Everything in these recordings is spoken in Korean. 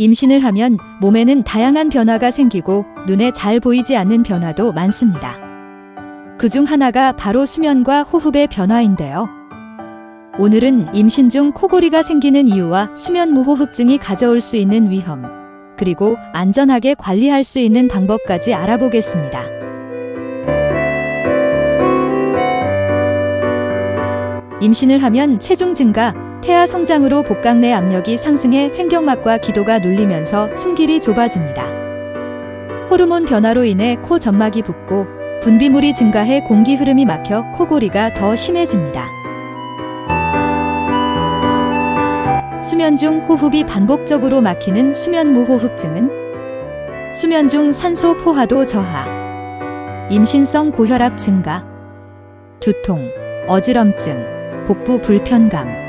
임신을 하면 몸에는 다양한 변화가 생기고 눈에 잘 보이지 않는 변화도 많습니다. 그중 하나가 바로 수면과 호흡의 변화인데요. 오늘은 임신 중 코골이가 생기는 이유와 수면무호흡증이 가져올 수 있는 위험, 그리고 안전하게 관리할 수 있는 방법까지 알아보겠습니다. 임신을 하면 체중 증가, 태아 성장으로 복강 내 압력이 상승해 횡격막과 기도가 눌리면서 숨길이 좁아집니다. 호르몬 변화로 인해 코 점막이 붓고 분비물이 증가해 공기 흐름이 막혀 코골이가 더 심해집니다. 수면 중 호흡이 반복적으로 막히는 수면무호흡증은 수면 중 산소 포화도 저하, 임신성 고혈압 증가, 두통, 어지럼증, 복부 불편감,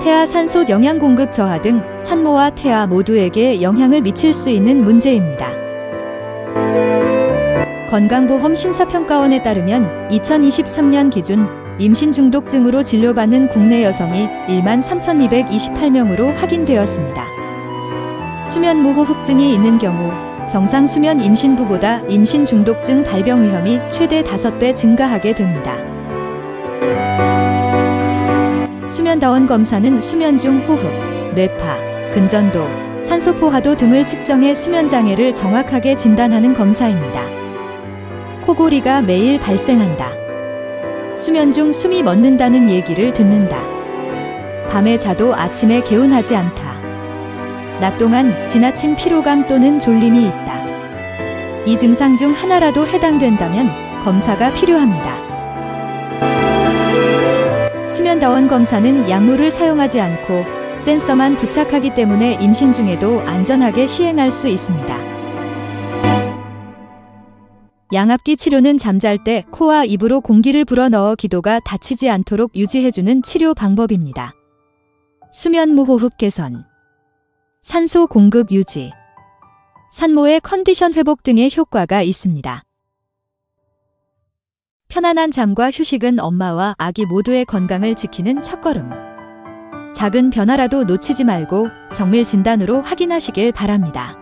태아 산소 영양 공급 저하 등 산모와 태아 모두에게 영향을 미칠 수 있는 문제입니다. 건강보험 심사평가원에 따르면 2023년 기준 임신 중독증으로 진료받는 국내 여성이 13,228명으로 확인되었습니다. 수면무호흡증이 있는 경우 정상 수면 임신부보다 임신 중독증 발병 위험이 최대 5배 증가하게 됩니다. 수면다원 검사는 수면 중 호흡, 뇌파, 근전도, 산소포화도 등을 측정해 수면장애를 정확하게 진단하는 검사입니다. 코골이가 매일 발생한다. 수면 중 숨이 멎는다는 얘기를 듣는다. 밤에 자도 아침에 개운하지 않다. 낮 동안 지나친 피로감 또는 졸림이 있다. 이 증상 중 하나라도 해당된다면 검사가 필요합니다. 수면다원 검사는 약물을 사용하지 않고 센서만 부착하기 때문에 임신 중에도 안전하게 시행할 수 있습니다. 양압기 치료는 잠잘 때 코와 입으로 공기를 불어넣어 기도가 닫히지 않도록 유지해주는 치료 방법입니다. 수면무호흡 개선, 산소 공급 유지, 산모의 컨디션 회복 등의 효과가 있습니다. 편안한 잠과 휴식은 엄마와 아기 모두의 건강을 지키는 첫걸음. 작은 변화라도 놓치지 말고 정밀 진단으로 확인하시길 바랍니다.